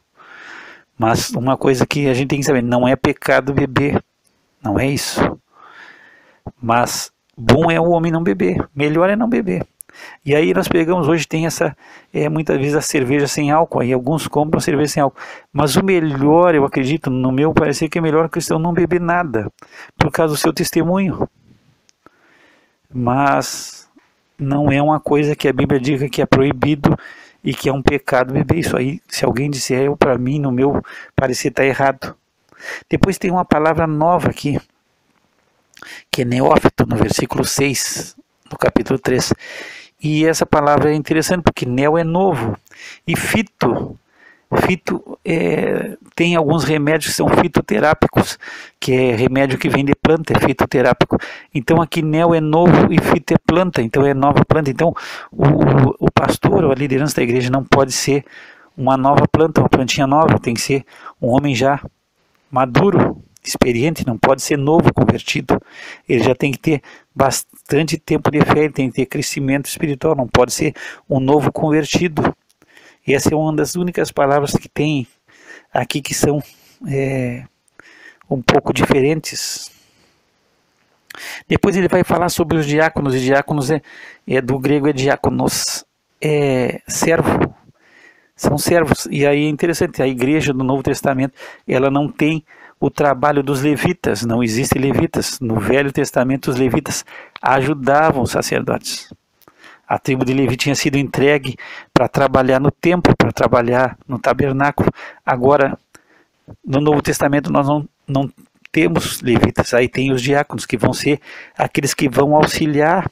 Mas uma coisa que a gente tem que saber, não é pecado beber, não é isso. Mas bom é o homem não beber, melhor é não beber. E aí nós pegamos, hoje tem muitas vezes a cerveja sem álcool, aí alguns compram cerveja sem álcool. Mas o melhor, eu acredito, no meu parecer, que é melhor o cristão não beber nada, por causa do seu testemunho. Mas não é uma coisa que a Bíblia diga que é proibido e que é um pecado beber. Isso aí, se alguém disser, para mim, no meu parecer, está errado. Depois tem uma palavra nova aqui, que é neófito, no versículo 6, no capítulo 3. E essa palavra é interessante porque neo é novo, e fito tem alguns remédios que são fitoterápicos, que é remédio que vem de planta, é fitoterápico. Então aqui neo é novo e fito é planta, então é nova planta. Então o pastor ou a liderança da igreja não pode ser uma nova planta, uma plantinha nova, tem que ser um homem já maduro, experiente, não pode ser novo convertido. Ele já tem que ter bastante tempo de fé, ele tem que ter crescimento espiritual, não pode ser um novo convertido. E essa é uma das únicas palavras que tem aqui que são um pouco diferentes. Depois ele vai falar sobre os diáconos, e diáconos do grego é diáconos, servo, são servos. E aí é interessante, a igreja do Novo Testamento, ela não tem o trabalho dos levitas, não existe levitas. No Velho Testamento os levitas ajudavam os sacerdotes. A tribo de Levi tinha sido entregue para trabalhar no templo, para trabalhar no tabernáculo. Agora, no Novo Testamento nós não temos levitas, aí tem os diáconos, que vão ser aqueles que vão auxiliar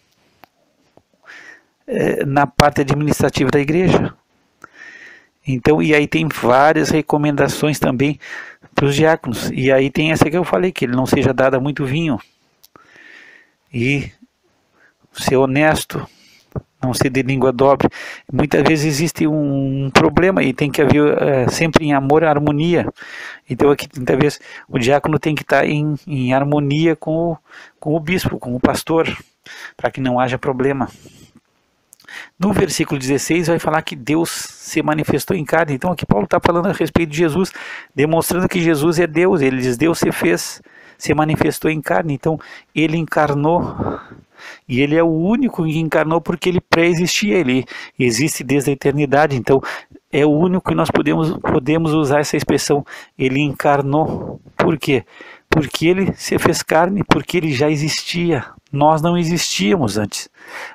na parte administrativa da igreja. Então, e aí tem várias recomendações também para os diáconos. E aí tem essa que eu falei, que ele não seja dado a muito vinho. E ser honesto, não ser de língua dobre. Muitas vezes existe um problema e tem que haver sempre em amor, harmonia. Então aqui muitas vezes o diácono tem que estar em harmonia com o bispo, com o pastor, para que não haja problema. No versículo 16 vai falar que Deus se manifestou em carne. Então aqui Paulo está falando a respeito de Jesus, demonstrando que Jesus é Deus. Ele diz, Deus se manifestou em carne. Então ele encarnou, e ele é o único que encarnou porque ele pré-existia, ele existe desde a eternidade. Então é o único que nós podemos usar essa expressão, ele encarnou. Por quê? Porque ele se fez carne, porque ele já existia. Nós não existíamos antes,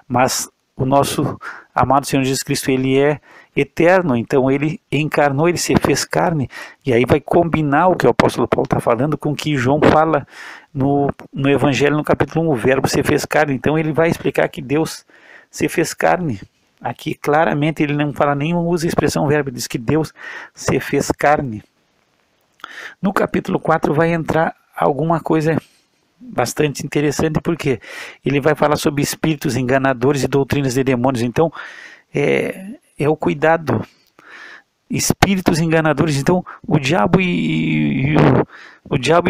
mas o nosso amado Senhor Jesus Cristo, ele é eterno, então ele encarnou, ele se fez carne. E aí vai combinar o que o apóstolo Paulo está falando com o que João fala no Evangelho, no capítulo 1, o verbo se fez carne. Então ele vai explicar que Deus se fez carne. Aqui claramente ele não fala, nem usa a expressão verbo, ele diz que Deus se fez carne. No capítulo 4 vai entrar alguma coisa bastante interessante, porque ele vai falar sobre espíritos enganadores e doutrinas de demônios. Então é o cuidado. Espíritos enganadores. Então, o diabo o diabo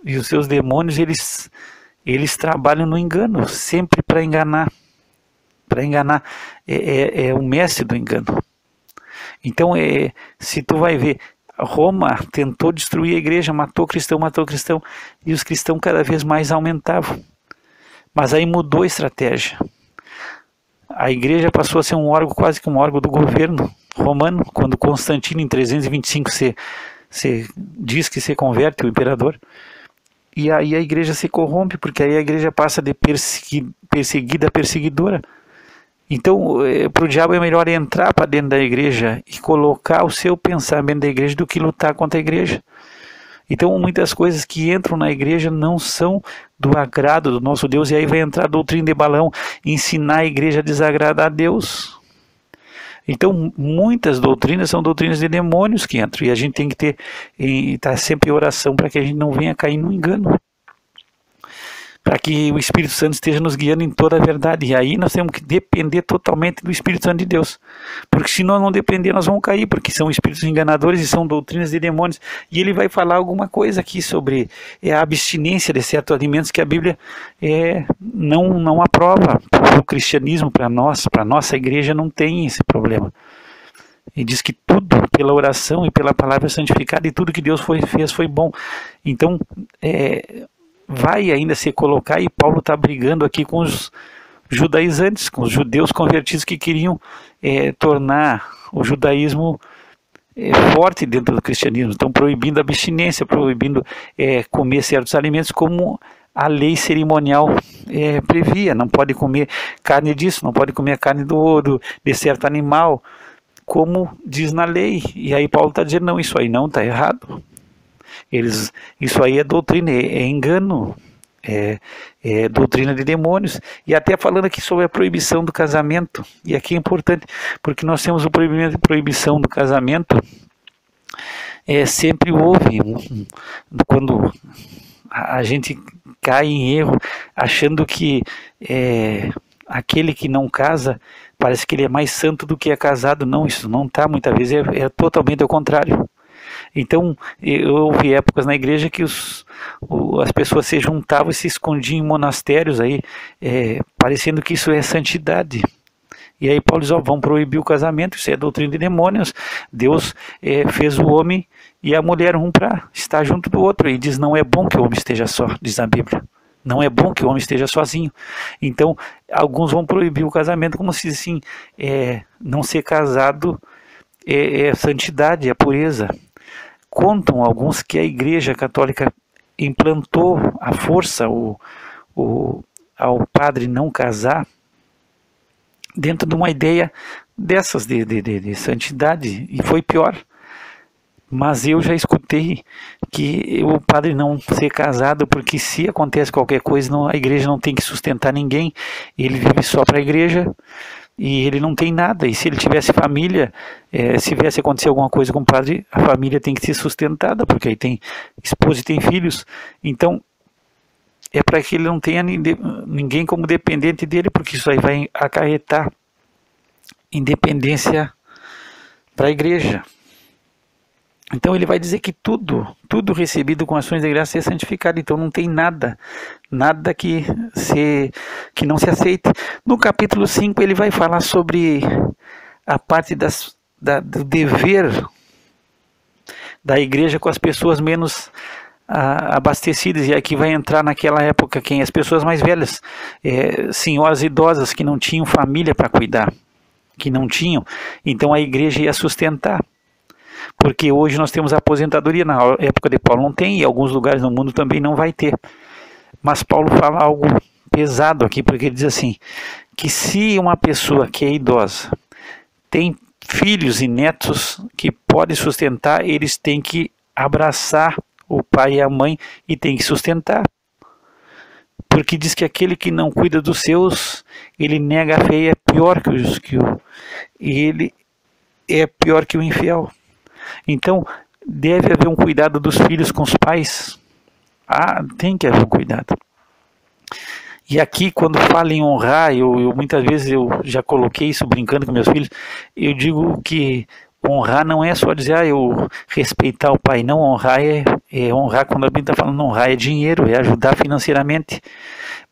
e os seus demônios, eles trabalham no engano, sempre para enganar. Para enganar, é o mestre do engano. Então, se tu vai ver, Roma tentou destruir a igreja, matou cristão, e os cristãos cada vez mais aumentavam. Mas aí mudou a estratégia. A igreja passou a ser um órgão, quase que um órgão do governo romano, quando Constantino, em 325, se diz que se converte, o imperador. E aí a igreja se corrompe, porque aí a igreja passa de perseguida a perseguidora. Então, para o diabo é melhor entrar para dentro da igreja e colocar o seu pensamento da igreja do que lutar contra a igreja. Então, muitas coisas que entram na igreja não são do agrado do nosso Deus, e aí vai entrar a doutrina de Balaão, ensinar a igreja a desagradar a Deus. Então, muitas doutrinas são doutrinas de demônios que entram, e a gente tem que estar sempre em oração para que a gente não venha cair no engano, para que o Espírito Santo esteja nos guiando em toda a verdade. E aí nós temos que depender totalmente do Espírito Santo de Deus, porque se nós não depender, nós vamos cair, porque são espíritos enganadores e são doutrinas de demônios. E ele vai falar alguma coisa aqui sobre a abstinência de certos alimentos que a Bíblia não aprova. O cristianismo, para nossa igreja, não tem esse problema. E diz que tudo pela oração e pela palavra santificada, e tudo que Deus fez foi bom. Então, vai ainda se colocar, e Paulo está brigando aqui com os judaizantes, com os judeus convertidos que queriam tornar o judaísmo forte dentro do cristianismo. Estão proibindo a abstinência, proibindo comer certos alimentos, como a lei cerimonial previa. Não pode comer carne disso, não pode comer carne de certo animal, como diz na lei. E aí Paulo está dizendo, não, isso aí não, está errado. Isso aí é doutrina, é engano, é doutrina de demônios. E até falando aqui sobre a proibição do casamento, e aqui é importante, porque nós temos o proibição do casamento, sempre houve, quando a gente cai em erro, achando que aquele que não casa, parece que ele é mais santo do que é casado. Não, isso não está, muitas vezes é totalmente ao contrário. Então, houve épocas na igreja que as pessoas se juntavam e se escondiam em monastérios, aí, parecendo que isso é santidade. E aí Paulo diz, vão proibir o casamento, isso é doutrina de demônios. Deus fez o homem e a mulher um para estar junto do outro. E diz, não é bom que o homem esteja só, diz a Bíblia. Não é bom que o homem esteja sozinho. Então, alguns vão proibir o casamento, como se assim, não ser casado é santidade, é pureza. Contam alguns que a Igreja Católica implantou a força ao padre não casar, dentro de uma ideia dessas de santidade, e foi pior. Mas eu já escutei que o padre não ser casado, porque se acontece qualquer coisa, a igreja não tem que sustentar ninguém, ele vive só para a igreja, e ele não tem nada. E se ele tivesse família, se viesse acontecer alguma coisa com o padre, a família tem que ser sustentada, porque aí tem esposa e tem filhos. Então, é para que ele não tenha ninguém como dependente dele, porque isso aí vai acarretar independência para a igreja. Então ele vai dizer que tudo recebido com ações de graça é santificado. Então não tem nada que não se aceite. No capítulo 5 ele vai falar sobre a parte do dever da igreja com as pessoas menos abastecidas. E aqui vai entrar naquela época as pessoas mais velhas, senhoras idosas que não tinham família para cuidar, que não tinham. Então a igreja ia sustentar. Porque hoje nós temos a aposentadoria, na época de Paulo não tem, e em alguns lugares no mundo também não vai ter. Mas Paulo fala algo pesado aqui, porque ele diz assim, que se uma pessoa que é idosa tem filhos e netos que pode sustentar, eles têm que abraçar o pai e a mãe e tem que sustentar. Porque diz que aquele que não cuida dos seus, ele nega a fé e é pior ele é pior que o infiel. Então, deve haver um cuidado dos filhos com os pais. Tem que haver um cuidado. E aqui, quando fala em honrar, muitas vezes eu já coloquei isso brincando com meus filhos, eu digo que honrar não é só dizer, eu respeitar o pai, não, honrar é honrar, quando a Bíblia está falando honrar, é dinheiro, é ajudar financeiramente.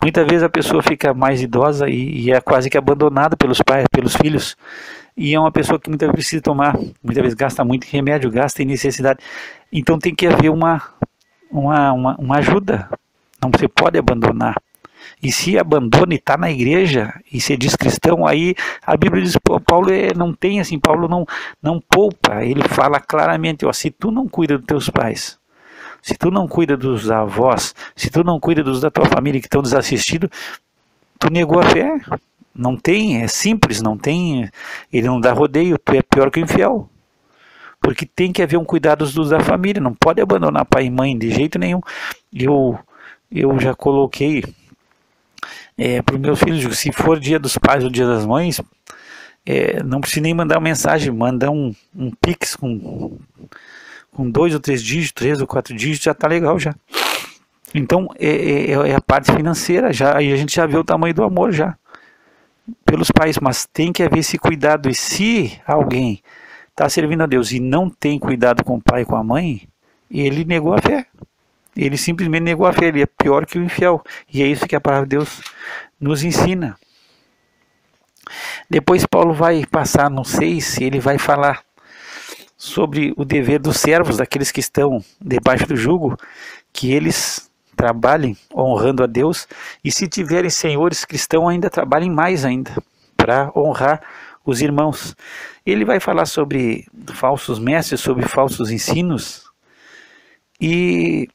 Muitas vezes a pessoa fica mais idosa e é quase que abandonada pelos pais, pelos filhos, e é uma pessoa que muitas vezes precisa tomar, muitas vezes gasta muito em remédio, gasta em necessidade. Então tem que haver uma ajuda, não se pode abandonar. E se abandona e está na igreja e se diz cristão, aí a Bíblia diz, Paulo não tem assim, Paulo não poupa, ele fala claramente, se tu não cuida dos teus pais, se tu não cuida dos avós, se tu não cuida dos da tua família que estão desassistidos, tu negou a fé. Não tem, é simples, não tem, ele não dá rodeio, tu é pior que o infiel. Porque tem que haver um cuidado dos da família, não pode abandonar pai e mãe de jeito nenhum. Eu já coloquei para os meus filhos, se for dia dos pais ou dia das mães, não precisa nem mandar uma mensagem, manda um pix com 2 ou 3 dígitos, 3 ou 4 dígitos, já está legal já. Então é a parte financeira, aí a gente já vê o tamanho do amor já pelos pais, mas tem que haver esse cuidado. E se alguém está servindo a Deus e não tem cuidado com o pai e com a mãe, ele negou a fé. Ele simplesmente negou a fé, ele é pior que o infiel. E é isso que a palavra de Deus nos ensina. Depois Paulo vai passar no 6, ele vai falar sobre o dever dos servos, daqueles que estão debaixo do jugo, que eles trabalhem honrando a Deus, e se tiverem senhores cristãos, ainda trabalhem mais ainda, para honrar os irmãos. Ele vai falar sobre falsos mestres, sobre falsos ensinos, e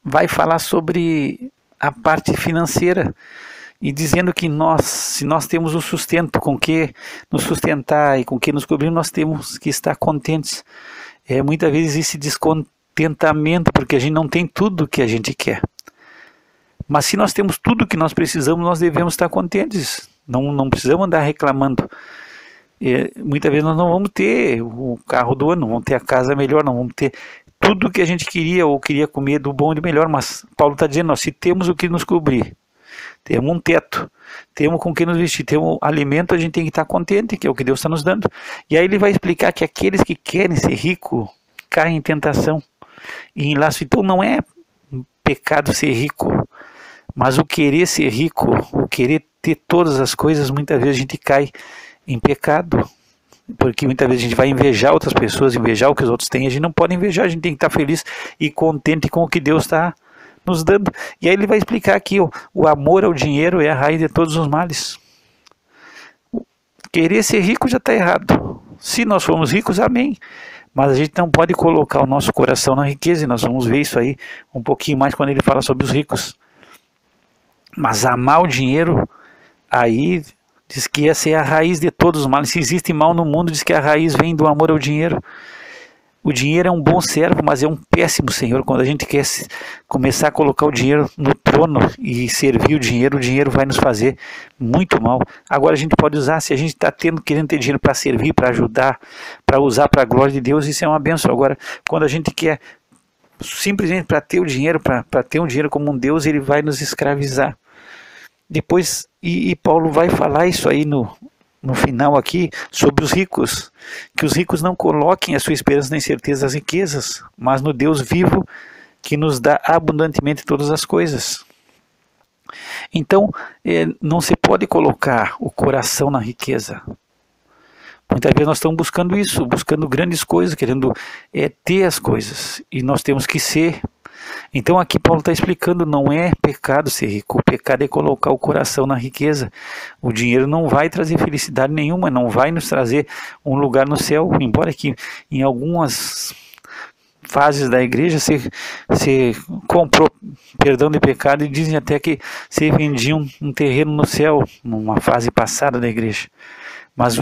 vai falar sobre a parte financeira, e dizendo que se nós temos o sustento com que nos sustentar e com que nos cobrir, nós temos que estar contentes. Muitas vezes esse descontentamento, porque a gente não tem tudo que a gente quer. Mas se nós temos tudo que nós precisamos, nós devemos estar contentes. Não precisamos andar reclamando. Muitas vezes nós não vamos ter o carro do ano, não vamos ter a casa melhor, não vamos ter tudo que a gente queria ou queria comer do bom e do melhor. Mas Paulo está dizendo, se temos o que nos cobrir, temos um teto, temos com que nos vestir, temos alimento, a gente tem que estar contente, que é o que Deus está nos dando. E aí ele vai explicar que aqueles que querem ser ricos caem em tentação e em laço. Então não é pecado ser rico, mas o querer ser rico, o querer ter todas as coisas, muitas vezes a gente cai em pecado, porque muitas vezes a gente vai invejar outras pessoas, invejar o que os outros têm. A gente não pode invejar, a gente tem que estar feliz e contente com o que Deus está nos dando. E aí ele vai explicar aqui, o amor ao dinheiro é a raiz de todos os males. Querer ser rico já está errado. Se nós formos ricos, amém. Mas a gente não pode colocar o nosso coração na riqueza, e nós vamos ver isso aí um pouquinho mais quando ele fala sobre os ricos. Mas amar o dinheiro, aí diz que essa é a raiz de todos os males. Se existe mal no mundo, diz que a raiz vem do amor ao dinheiro. O dinheiro é um bom servo, mas é um péssimo senhor. Quando a gente quer começar a colocar o dinheiro no trono e servir o dinheiro vai nos fazer muito mal. Agora a gente pode usar, se a gente está querendo ter dinheiro para servir, para ajudar, para usar para a glória de Deus, isso é uma bênção. Agora, quando a gente quer simplesmente para ter o dinheiro, para ter um dinheiro como um Deus, ele vai nos escravizar. Depois, e Paulo vai falar isso aí no final aqui, sobre os ricos, que os ricos não coloquem a sua esperança na incerteza das riquezas, mas no Deus vivo, que nos dá abundantemente todas as coisas. Então, não se pode colocar o coração na riqueza. Muitas vezes nós estamos buscando isso, buscando grandes coisas, querendo ter as coisas, e nós temos que ser. Então aqui Paulo está explicando, não é pecado ser rico, o pecado é colocar o coração na riqueza. O dinheiro não vai trazer felicidade nenhuma, não vai nos trazer um lugar no céu, embora que em algumas fases da igreja se comprou perdão de pecado, e dizem até que se vendia um terreno no céu, numa fase passada da igreja. Mas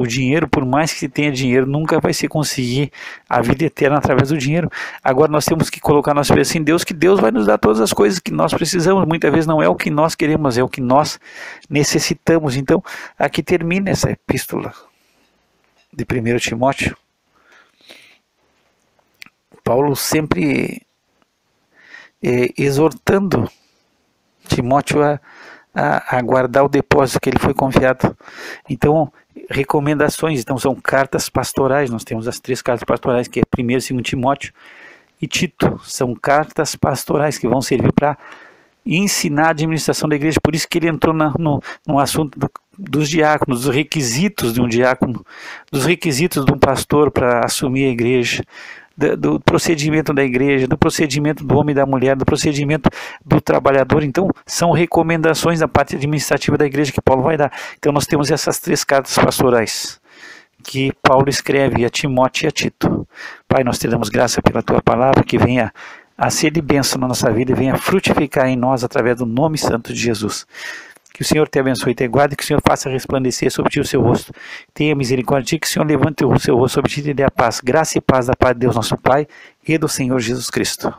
o dinheiro, por mais que se tenha dinheiro, nunca vai se conseguir a vida eterna através do dinheiro. Agora nós temos que colocar nossa esperança em Deus, que Deus vai nos dar todas as coisas que nós precisamos. Muitas vezes não é o que nós queremos, é o que nós necessitamos. Então, aqui termina essa epístola de 1 Timóteo. Paulo sempre exortando Timóteo a guardar o depósito que ele foi confiado. Então, recomendações, então são cartas pastorais, nós temos as 3 cartas pastorais, que é 1º e 2º Timóteo e Tito, são cartas pastorais que vão servir para ensinar a administração da igreja. Por isso que ele entrou no assunto dos diáconos, dos requisitos de um diácono, dos requisitos de um pastor para assumir a igreja, do procedimento da igreja, do procedimento do homem e da mulher, do procedimento do trabalhador. Então, são recomendações da parte administrativa da igreja que Paulo vai dar. Então, nós temos essas 3 cartas pastorais que Paulo escreve a Timóteo e a Tito. Pai, nós te damos graça pela tua palavra, que venha a ser de bênção na nossa vida e venha frutificar em nós através do nome santo de Jesus. Que o Senhor te abençoe e te guarde, que o Senhor faça resplandecer sobre ti o seu rosto. Tenha misericórdia de ti, que o Senhor levante o seu rosto sobre ti e te dê a paz. Graça e paz da parte de Deus nosso Pai e do Senhor Jesus Cristo.